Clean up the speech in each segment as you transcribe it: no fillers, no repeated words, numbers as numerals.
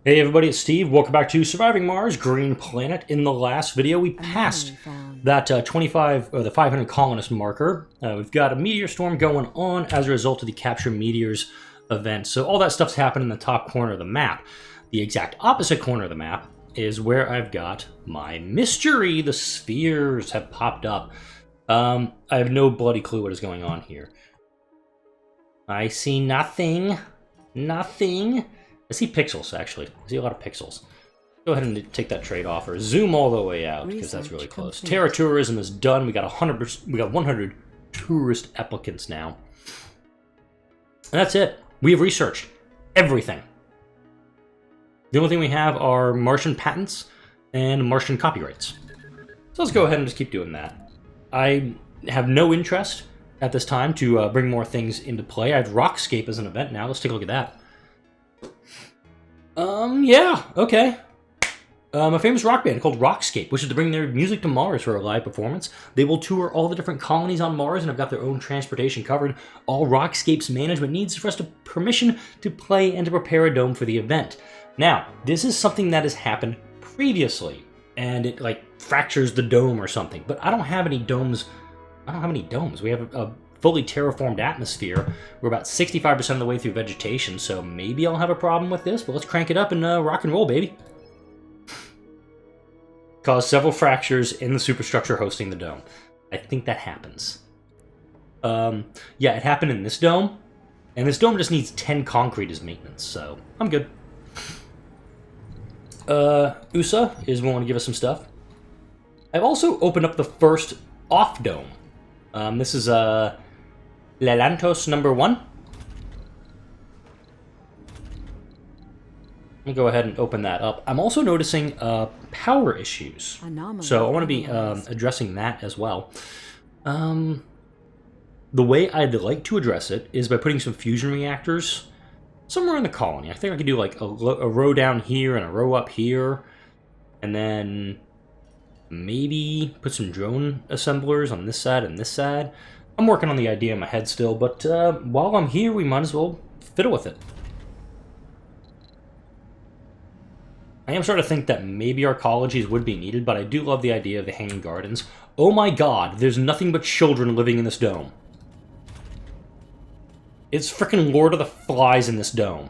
Hey everybody, it's Steve. Welcome back to Surviving Mars, Green Planet. In the last video, we passed that 25 or the 500 colonist marker. We've got a meteor storm going on as a result of the Capture Meteors event. So all that stuff's happened in the top corner of the map. The exact opposite corner of the map is where I've got my mystery. The spheres have popped up. I have no bloody clue what is going on here. I see nothing. Nothing. I see pixels, actually. I see a lot of pixels. Go ahead and take that trade off, or zoom all the way out, because that's really close. Complete. Terra tourism is done. We got 100 tourist applicants now. And that's it. We have researched everything. The only thing we have are Martian patents and Martian copyrights. So let's go ahead and just keep doing that. I have no interest at this time to bring more things into play. I have Rockscape as an event now. Let's take a look at that. Yeah, okay. A famous rock band called Rockscape wishes to bring their music to Mars for a live performance. They will tour all the different colonies on Mars and have got their own transportation covered. All Rockscape's management needs for us to permission to play and to prepare a dome for the event. Now, this is something that has happened previously, and it, like, fractures the dome or something. But I don't have any domes. I don't have any domes. We have a fully terraformed atmosphere. We're about 65% of the way through vegetation, so maybe I'll have a problem with this, but let's crank it up and rock and roll, baby. Caused several fractures in the superstructure hosting the dome. I think that happens. Yeah, it happened in this dome, and this dome just needs 10 concrete as maintenance, so I'm good. USA is willing to give us some stuff. I've also opened up the first off-dome. This is, Lelantos number 1. Let me go ahead and open that up. I'm also noticing power issues. So I want to be addressing that as well. The way I'd like to address it is by putting some fusion reactors somewhere in the colony. I think I could do like a row down here and a row up here. And then maybe put some drone assemblers on this side and this side. I'm working on the idea in my head still, but while I'm here, we might as well fiddle with it. I am starting to think that maybe our colleges would be needed, but I do love the idea of the hanging gardens. Oh my god, there's nothing but children living in this dome. It's frickin' Lord of the Flies in this dome.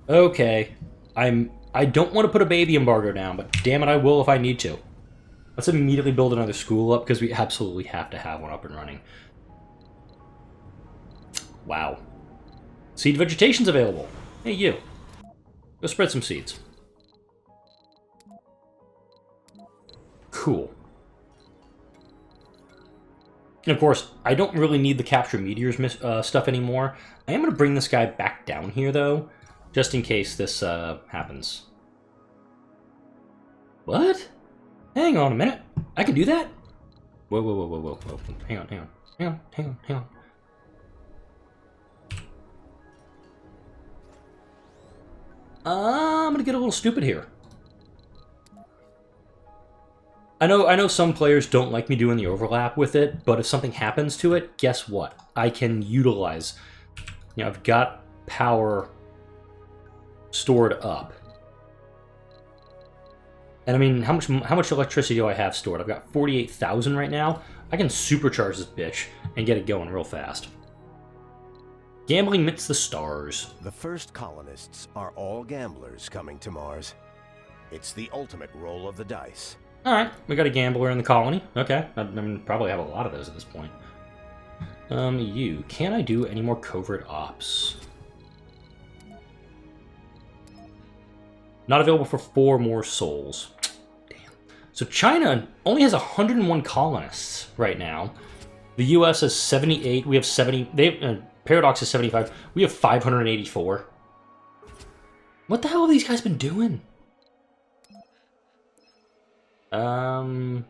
Okay, I don't want to put a baby embargo down, but damn it, I will if I need to. Let's immediately build another school up, because we absolutely have to have one up and running. Wow. Seed vegetation's available. Hey, you. Go spread some seeds. Cool. And of course, I don't really need the Capture Meteors stuff anymore. I am going to bring this guy back down here, though, just in case this happens. What? Hang on a minute. I can do that? Whoa, whoa, whoa, whoa, whoa, whoa. Hang on, hang on. Hang on, hang on, hang on. I'm gonna get a little stupid here. I know some players don't like me doing the overlap with it, but if something happens to it, guess what? I can utilize... You know, I've got power stored up. And I mean, how much electricity do I have stored? I've got 48,000 right now. I can supercharge this bitch and get it going real fast. Gambling amidst the stars. The first colonists are all gamblers coming to Mars. It's the ultimate roll of the dice. Alright, we got a gambler in the colony. Okay, I mean, probably have a lot of those at this point. Can I do any more covert ops? Not available for 4 more souls. Damn. So China only has 101 colonists right now. The US has 78. We have 70. Paradox is 75. We have 584. What the hell have these guys been doing? Oh,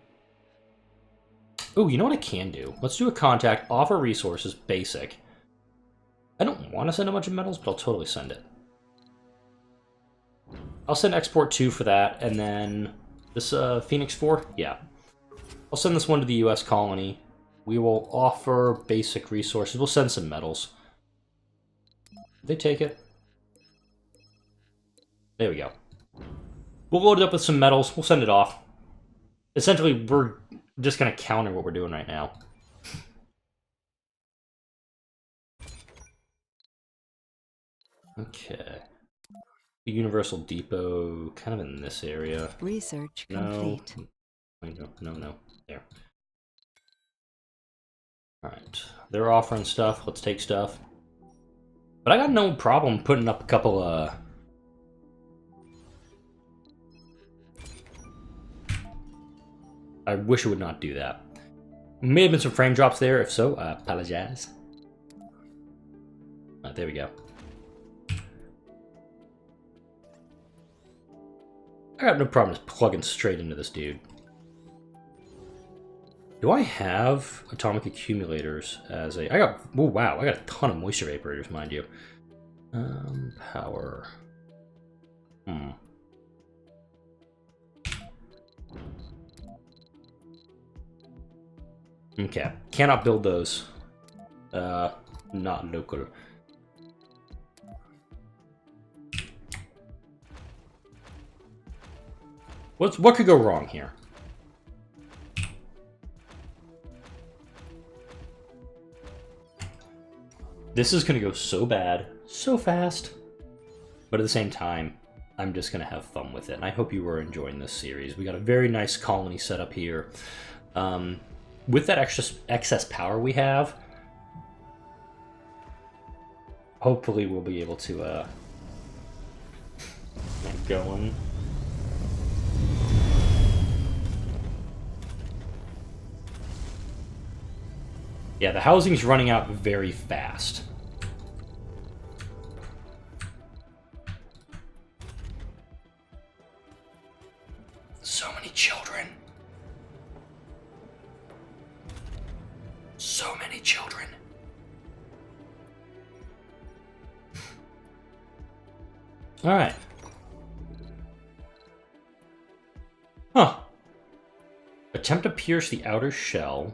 you know what I can do? Let's do a contact, offer resources, basic. I don't want to send a bunch of metals, but I'll totally send it. I'll send export 2 for that, and then this Phoenix 4? Yeah. I'll send this one to the US colony. We will offer basic resources. We'll send some metals. Did they take it? There we go. We'll load it up with some metals. We'll send it off. Essentially, we're just going to counter what we're doing right now. Okay. The Universal Depot, kind of in this area. Research complete. No. There. Alright. They're offering stuff. Let's take stuff. But I got no problem putting up a couple, I wish it would not do that. May have been some frame drops there. If so, I apologize. There we go. I got no problem just plugging straight into this dude. Do I have atomic accumulators as a... oh wow, I got a ton of moisture vaporators, mind you. Power. Okay, cannot build those. Not local. What could go wrong here? This is gonna go so bad, so fast. But at the same time, I'm just gonna have fun with it. And I hope you are enjoying this series. We got a very nice colony set up here. With that excess power we have, hopefully we'll be able to get going. Yeah, the housing's running out very fast. So many children. So many children. All right. Huh. Attempt to pierce the outer shell.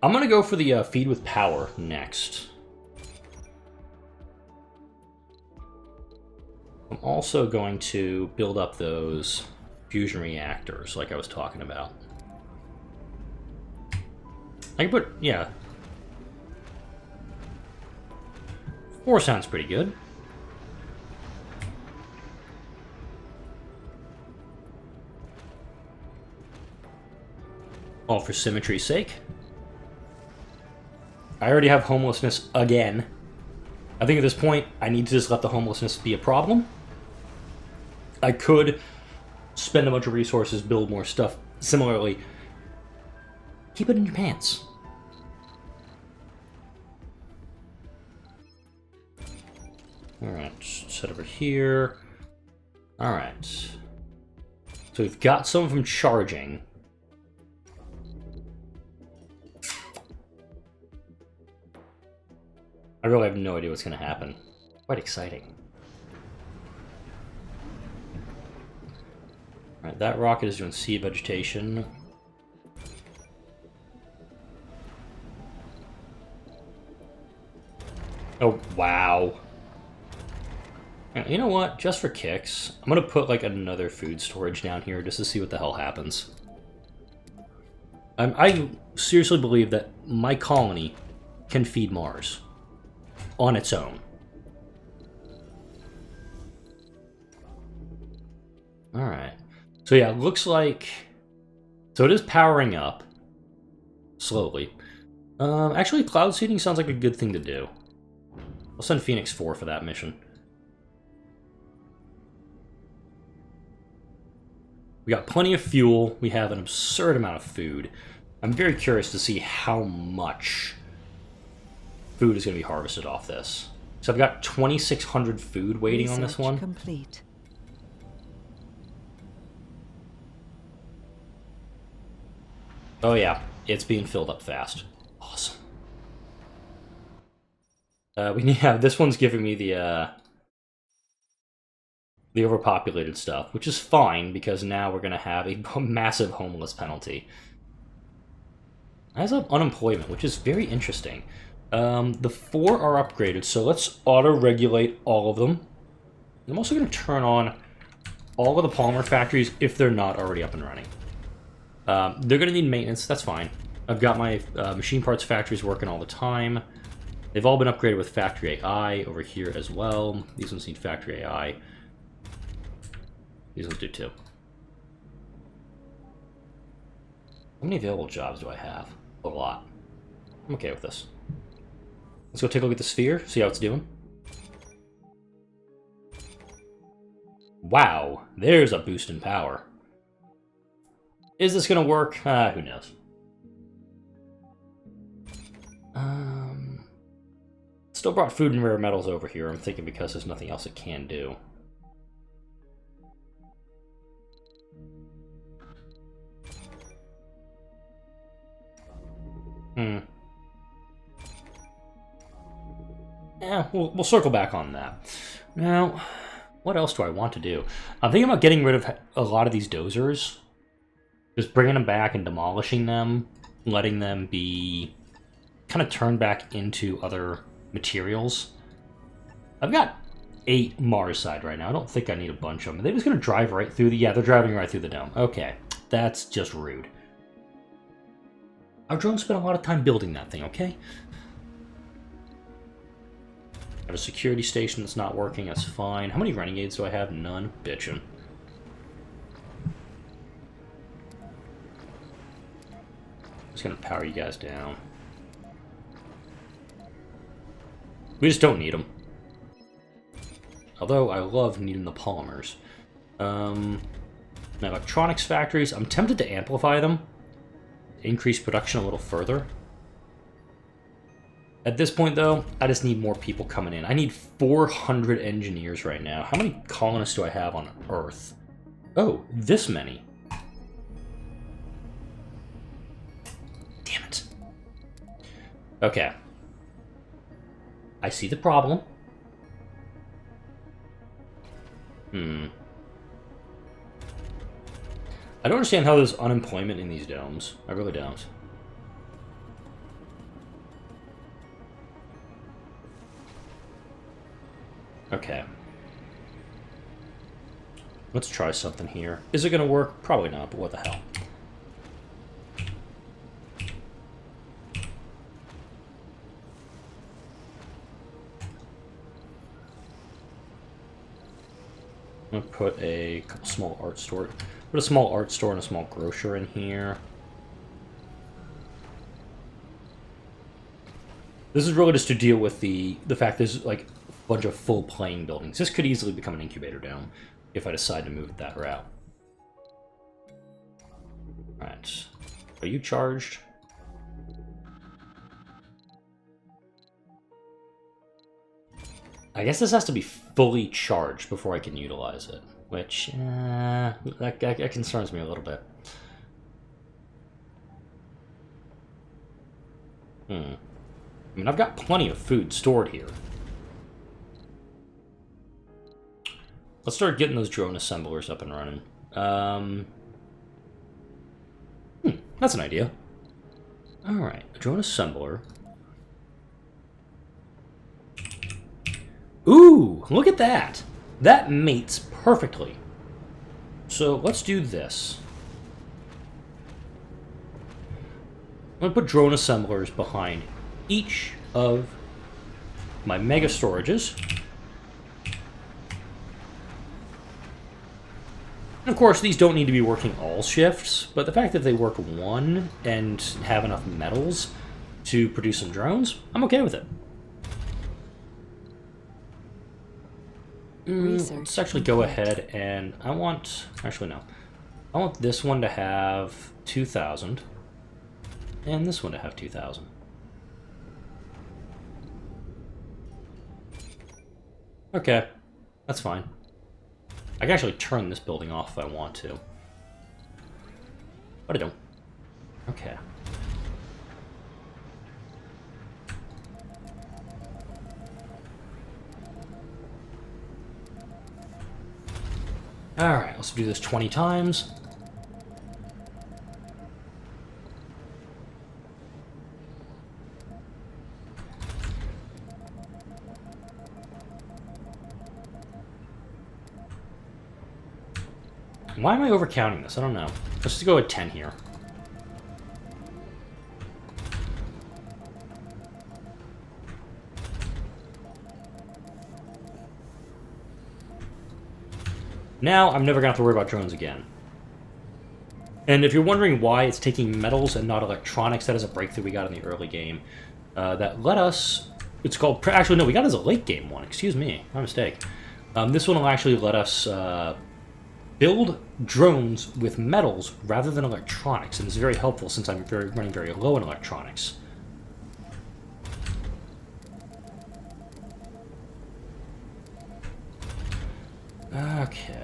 I'm gonna go for the feed with power next. I'm also going to build up those fusion reactors like I was talking about. I can put, yeah. 4 sounds pretty good. All for symmetry's sake. I already have homelessness again. I think at this point, I need to just let the homelessness be a problem. I could spend a bunch of resources, build more stuff. Similarly, keep it in your pants. Alright, set over here. Alright. So we've got some of them charging. I really have no idea what's going to happen. Quite exciting. Alright, that rocket is doing seed vegetation. Oh, wow. You know what? Just for kicks, I'm going to put like another food storage down here just to see what the hell happens. I seriously believe that my colony can feed Mars. On its own. Alright. So yeah, it looks like... so it is powering up. Slowly. Actually, cloud seeding sounds like a good thing to do. I'll send Phoenix 4 for that mission. We got plenty of fuel. We have an absurd amount of food. I'm very curious to see how much food is going to be harvested off this. So I've got 2,600 food waiting on this one. Complete. Oh yeah, it's being filled up fast. Awesome. This one's giving me the overpopulated stuff, which is fine because now we're going to have a massive homeless penalty. As of unemployment, which is very interesting. The 4 are upgraded, so let's auto-regulate all of them. I'm also going to turn on all of the polymer factories if they're not already up and running. They're going to need maintenance. That's fine. I've got my machine parts factories working all the time. They've all been upgraded with factory AI over here as well. These ones need factory AI. These ones do too. How many available jobs do I have? A lot. I'm okay with this. Let's go take a look at the sphere, see how it's doing. Wow, there's a boost in power. Is this gonna work? Who knows? Still brought food and rare metals over here, I'm thinking because there's nothing else it can do. Yeah, we'll circle back on that. Now, what else do I want to do? I'm thinking about getting rid of a lot of these dozers. Just bringing them back and demolishing them. Letting them be kind of turned back into other materials. I've got 8 Mars side right now. I don't think I need a bunch of them. Are they just going to drive right through the... Yeah, they're driving right through the dome. Okay, that's just rude. Our drones spent a lot of time building that thing, okay? I have a security station that's not working. That's fine. How many renegades do I have? None. Bitchin'. Just gonna power you guys down. We just don't need them. Although I love needing the polymers. My electronics factories, I'm tempted to amplify them. Increase production a little further. At this point, though, I just need more people coming in. I need 400 engineers right now. How many colonists do I have on Earth? Oh, this many. Damn it. Okay. I see the problem. I don't understand how there's unemployment in these domes. I really don't. Okay. Let's try something here. Is it going to work? Probably not, but what the hell. I'm going to put a couple small art store. Put a small art store and a small grocer in here. This is really just to deal with the fact there's like a bunch of full playing buildings. This could easily become an incubator dome if I decide to move it that route. Alright. Are you charged? I guess this has to be fully charged before I can utilize it, which, that concerns me a little bit. I mean, I've got plenty of food stored here. Let's start getting those drone assemblers up and running. That's an idea. Alright, a drone assembler. Ooh, look at that! That mates perfectly. So let's do this. I'm going to put drone assemblers behind each of my mega storages. And of course, these don't need to be working all shifts, but the fact that they work one and have enough metals to produce some drones, I'm okay with it. Let's actually go ahead and I want... Actually, no. I want this one to have 2,000. And this one to have 2,000. Okay. That's fine. I can actually turn this building off if I want to. But I don't. Okay. Alright, let's do this 20 times. Why am I overcounting this? I don't know. Let's just go with 10 here. Now, I'm never going to have to worry about drones again. And if you're wondering why it's taking metals and not electronics, that is a breakthrough we got in the early game. That let us... It's called... Actually, no, we got it as a late game one. Excuse me. My mistake. This one will actually let us build drones with metals rather than electronics. And it's very helpful since I'm running very low in electronics. Okay.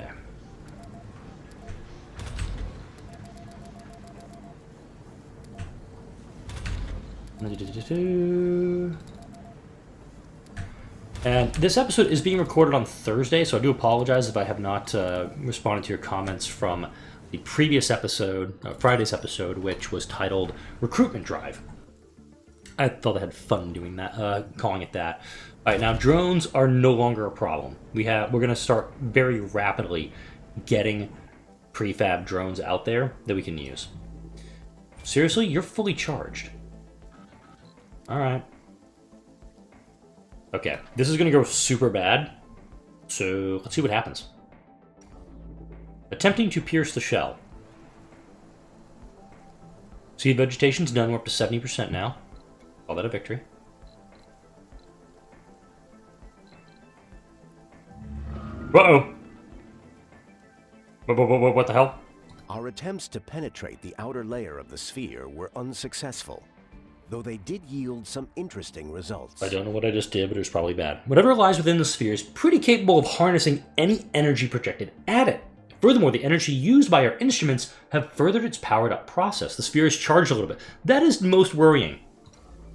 And this episode is being recorded on Thursday, so I do apologize if I have not responded to your comments from the previous episode, Friday's episode, which was titled Recruitment Drive. I thought I had fun doing that, calling it that. All right, now drones are no longer a problem. We're going to start very rapidly getting prefab drones out there that we can use. Seriously, you're fully charged. All right. Okay, this is going to go super bad, so let's see what happens. Attempting to pierce the shell. Seed vegetation's done. We're up to 70% now. Call that a victory. Uh-oh. What the hell? Our attempts to penetrate the outer layer of the sphere were unsuccessful, though they did yield some interesting results. I don't know what I just did, but it was probably bad. Whatever lies within the sphere is pretty capable of harnessing any energy projected at it. Furthermore, the energy used by our instruments have furthered its powered-up process. The sphere is charged a little bit. That is most worrying.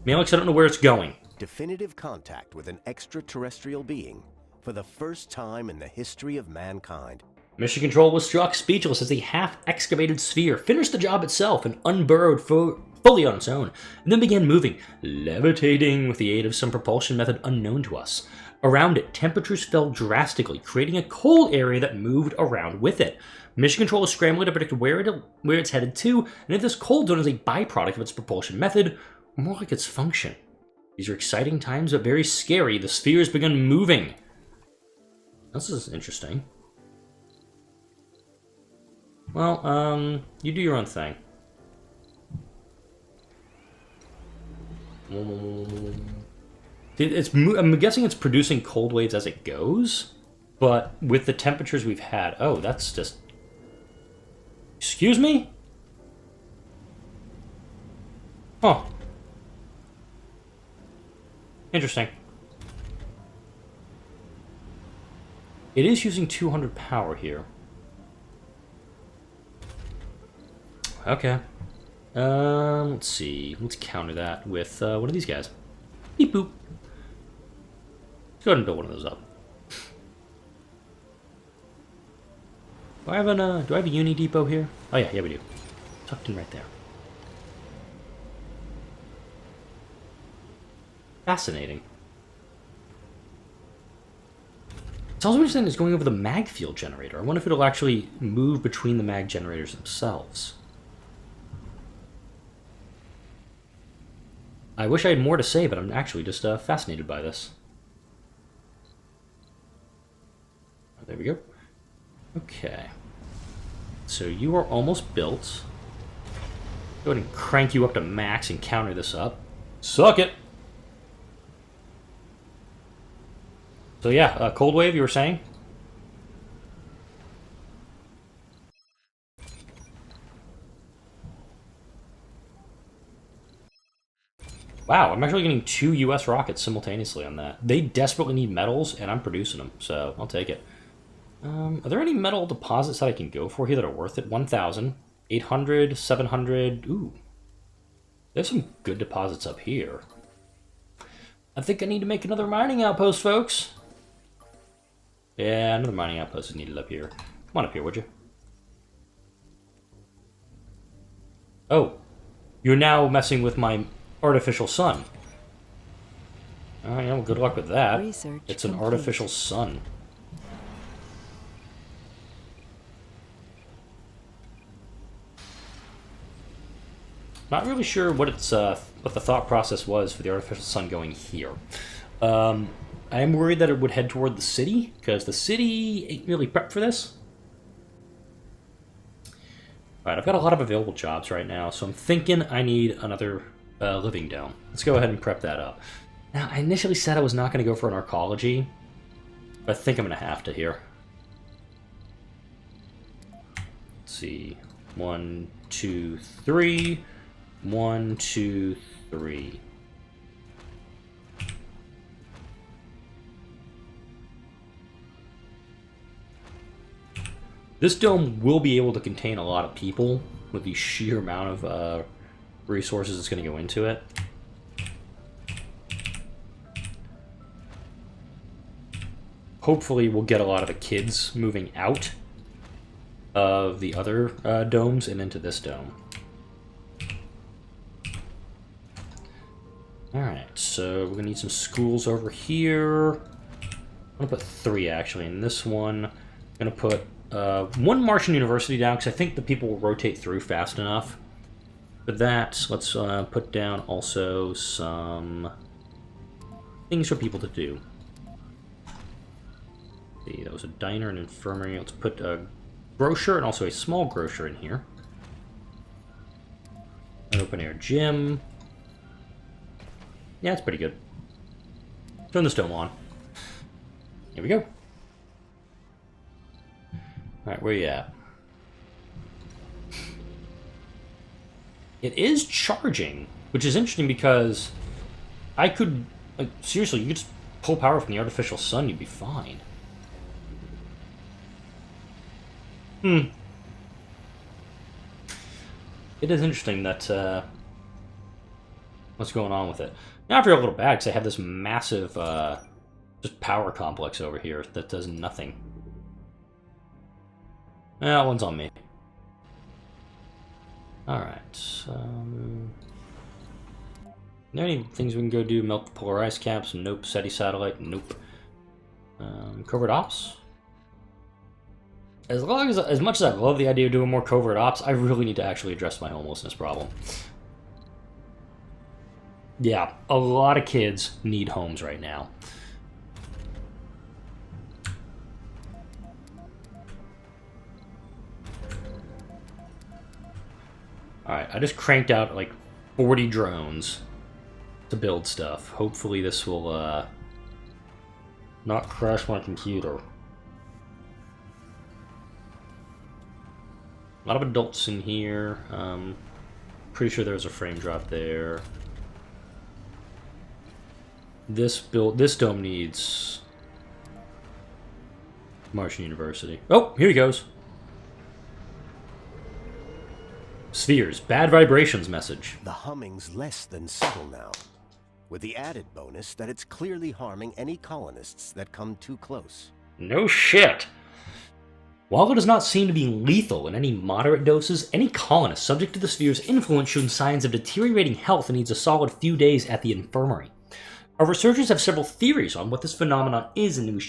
Alex, I don't know where it's going. Definitive contact with an extraterrestrial being for the first time in the history of mankind. Mission Control was struck speechless as the half-excavated sphere finished the job itself and unburrowed fully on its own, and then began moving, levitating with the aid of some propulsion method unknown to us. Around it, temperatures fell drastically, creating a cold area that moved around with it. Mission Control is scrambling to predict where it's headed to, and if this cold zone is a byproduct of its propulsion method, or more like its function. These are exciting times, but very scary. The sphere has begun moving. This is interesting. Well, you do your own thing. I'm guessing it's producing cold waves as it goes, but with the temperatures we've had... Oh, that's just... Excuse me? Huh. Interesting. It is using 200 power here. Okay. Let's see. Let's counter that with one of these guys. Beep boop. Let's go ahead and build one of those up. Do I have a uni depot here? Oh yeah, we do. Tucked in right there. Fascinating. It's also interesting it's going over the mag field generator. I wonder if it'll actually move between the mag generators themselves. I wish I had more to say, but I'm actually just fascinated by this. There we go. Okay. So you are almost built. Go ahead and crank you up to max and counter this up. Suck it! So yeah, cold wave, you were saying? Wow, I'm actually getting 2 US rockets simultaneously on that. They desperately need metals, and I'm producing them, so I'll take it. Are there any metal deposits that I can go for here that are worth it? 1,000, 800, 700. Ooh. There's some good deposits up here. I think I need to make another mining outpost, folks. Yeah, another mining outpost is needed up here. Come on up here, would you? Oh. You're now messing with my artificial sun. Alright, well, good luck with that. Research it's an complete. artificial sun. Not really sure what its what the thought process was for the artificial sun going here. I am worried that it would head toward the city, because the city ain't really prepped for this. Alright, I've got a lot of available jobs right now, so I'm thinking I need another living dome. Let's go ahead and prep that up. Now, I initially said I was not going to go for an arcology, but I think I'm going to have to here. Let's see. 1, 2, 3. 1, 2, 3. This dome will be able to contain a lot of people with the sheer amount of resources that's going to go into it. Hopefully we'll get a lot of the kids moving out of the other domes and into this dome. Alright, so we're going to need some schools over here. I'm going to put 3 actually in this one. I'm going to put 1 Martian university down, because I think the people will rotate through fast enough. For that, let's put down also some things for people to do. See, that was a diner and infirmary. Let's put a grocer and also a small grocer in here. An open-air gym. Yeah, it's pretty good. Turn this dome on. Here we go. Alright, where you at? It is charging, which is interesting because I could, like, seriously, you could just pull power from the artificial sun, you'd be fine. It is interesting that, what's going on with it. Now I feel a little bad because I have this massive, just power complex over here that does nothing. That one's on me. Alright. Are there any things we can go do? Melt the polar ice caps? Nope. SETI satellite? Nope. Covert ops? As much as I love the idea of doing more covert ops, I really need to actually address my homelessness problem. Yeah, a lot of kids need homes right now. Alright, I just cranked out like 40 drones to build stuff. Hopefully this will not crash my computer. A lot of adults in here. Pretty sure there's a frame drop there. This dome needs Martian University. Oh, here he goes. Spheres, bad vibrations message. The humming's less than subtle now, with the added bonus that it's clearly harming any colonists that come too close. No shit. While it does not seem to be lethal in any moderate doses, any colonist subject to the sphere's influence shows signs of deteriorating health and needs a solid few days at the infirmary. Our researchers have several theories on what this phenomenon is and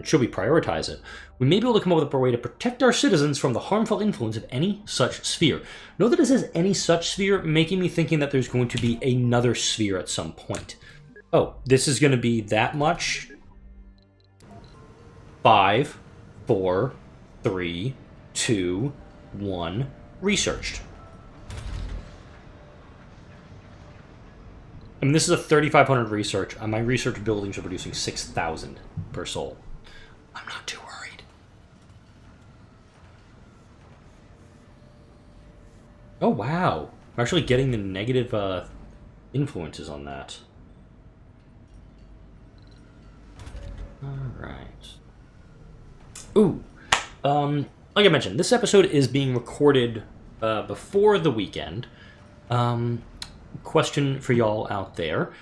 should we prioritize it. We may be able to come up with a way to protect our citizens from the harmful influence of any such sphere. Note that it says any such sphere, making me thinking that there's going to be another sphere at some point. Oh, this is going to be that much? 5, 4, 3, 2, 1, researched. I mean, this is a 3,500 research, and my research buildings are producing 6,000 per soul. I'm not too worried. Oh, wow. I'm actually getting the negative influences on that. Alright. Ooh. Like I mentioned, this episode is being recorded before the weekend. Question for y'all out there.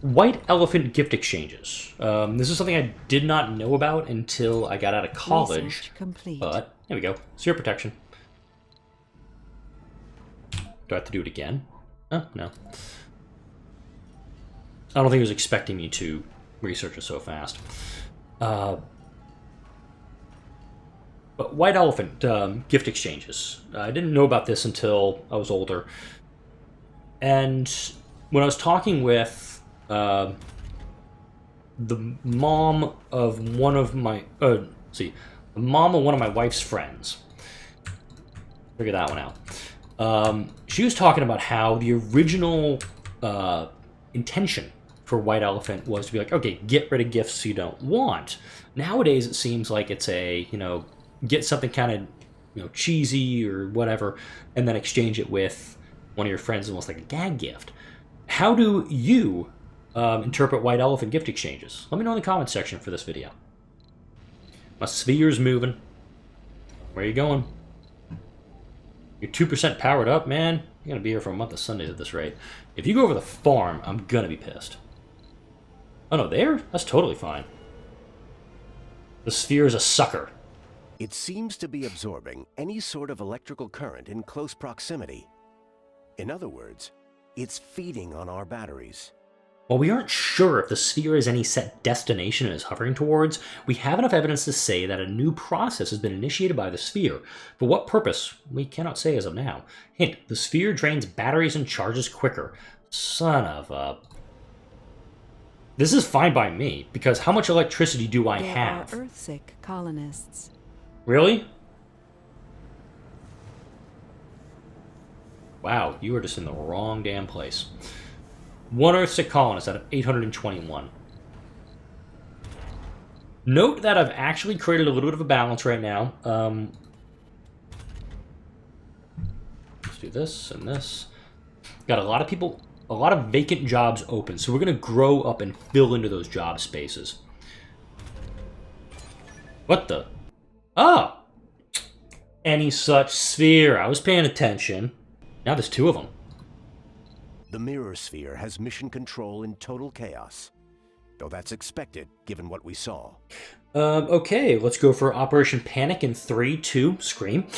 White elephant gift exchanges. This is something I did not know about until I got out of college. Research complete. But, there we go. Zero protection. Do I have to do it again? Oh, no. I don't think it was expecting me to research it so fast. But But white elephant gift exchanges. I didn't know about this until I was older. And when I was talking with the mom of one of my... the mom of one of my wife's friends. Figure that one out. She was talking about how the original intention for white elephant was to be like, okay, get rid of gifts you don't want. Nowadays, it seems like it's a, get something kind of, cheesy or whatever, and then exchange it with one of your friends, almost like a gag gift. How do you interpret white elephant gift exchanges? Let me know in the comments section for this video. My sphere's moving. Where are you going? You're 2% powered up, man. You're gonna be here for a month of Sundays at this rate. If you go over the farm, I'm gonna be pissed. Oh no, there? That's totally fine. The sphere is a sucker. It seems to be absorbing any sort of electrical current in close proximity. In other words, it's feeding on our batteries. While we aren't sure if the sphere has any set destination it is hovering towards, we have enough evidence to say that a new process has been initiated by the sphere. For what purpose? We cannot say as of now. Hint, the sphere drains batteries and charges quicker. Son of a... This is fine by me, because how much electricity do I have? There are Earthsick colonists. Really? Wow, you are just in the wrong damn place. 1 Earthsick colonist out of 821. Note that I've actually created a little bit of a balance right now. Let's do this and this. Got a lot of people, a lot of vacant jobs open, so we're going to grow up and fill into those job spaces. What the? Oh! Any such sphere. I was paying attention. Now there's 2 of them. The mirror sphere has mission control in total chaos. Though that's expected, given what we saw. Okay, let's go for Operation Panic in 3, 2, scream.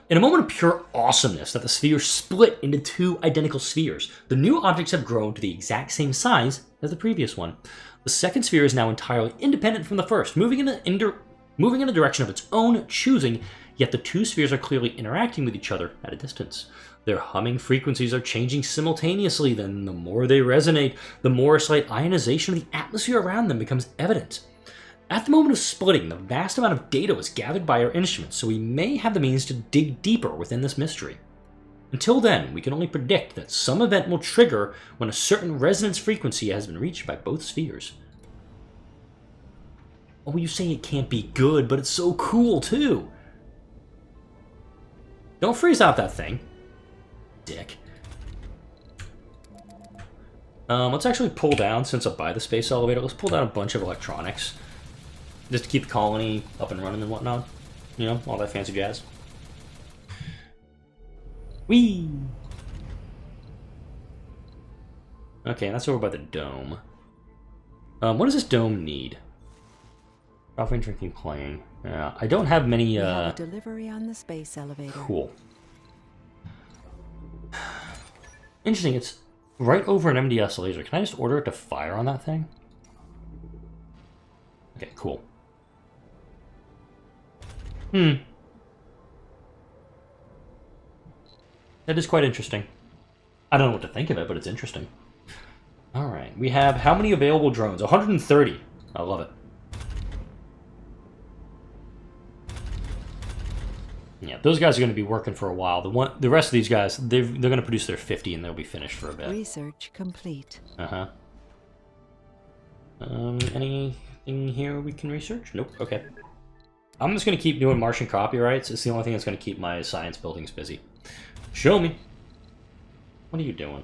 In a moment of pure awesomeness that the sphere split into 2 identical spheres, the new objects have grown to the exact same size as the previous one. The second sphere is now entirely independent from the first, moving in a direction of its own choosing, yet the 2 spheres are clearly interacting with each other at a distance. Their humming frequencies are changing simultaneously, then the more they resonate, the more a slight ionization of the atmosphere around them becomes evident. At the moment of splitting, the vast amount of data was gathered by our instruments, so we may have the means to dig deeper within this mystery. Until then, we can only predict that some event will trigger when a certain resonance frequency has been reached by both spheres. Oh, you say it can't be good, but it's so cool too! Don't freeze out that thing. Dick. Let's actually pull down, since I'll buy the space elevator, let's pull down a bunch of electronics. Just to keep the colony up and running and whatnot. You know, all that fancy jazz. Whee! Okay, that's over by the dome. What does this dome need? Coffee, drinking, playing. Yeah, I don't have many, We have a delivery on the space elevator. Cool. Interesting, it's right over an MDS laser. Can I just order it to fire on that thing? Okay, cool. That is quite interesting. I don't know what to think of it, but it's interesting. Alright, we have how many available drones? 130. I love it. Yeah, those guys are going to be working for a while. The rest of these guys, they're going to produce their 50 and they'll be finished for a bit. Research complete. Uh-huh. Anything here we can research? Nope. Okay. I'm just going to keep doing Martian copyrights. It's the only thing that's going to keep my science buildings busy. Show me. What are you doing?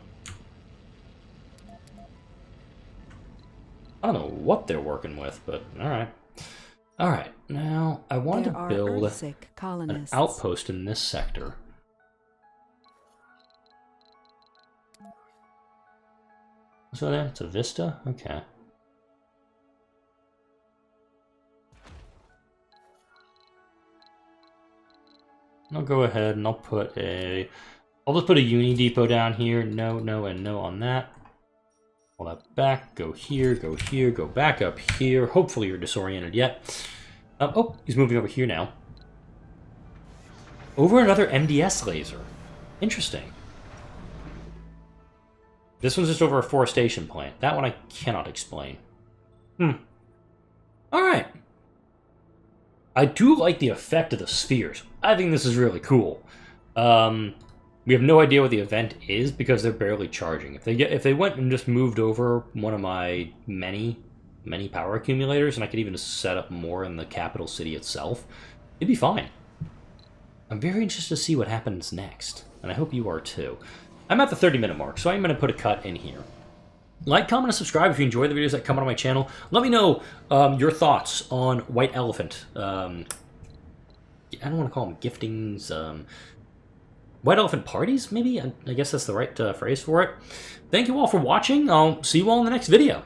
I don't know what they're working with, but alright. Alright, now I want to build an outpost in this sector. So there, it's a vista? Okay. I'll go ahead and I'll just put a uni depot down here. No, no, and no on that. Pull that back, go here, go back up here. Hopefully you're disoriented yet. Oh, he's moving over here now. Over another MDS laser. Interesting. This one's just over a forestation plant. That one I cannot explain. Alright. I do like the effect of the spheres. I think this is really cool. We have no idea what the event is because they're barely charging. If they went and just moved over one of my many power accumulators, and I could even just set up more in the capital city itself, it'd be fine. I'm very interested to see what happens next, and I hope you are too. I'm at the 30-minute mark, so I'm going to put a cut in here. Like, comment, and subscribe if you enjoy the videos that come out on my channel. Let me know your thoughts on White Elephant. I don't want to call them giftings. White Elephant parties, maybe? I guess that's the right phrase for it. Thank you all for watching. I'll see you all in the next video.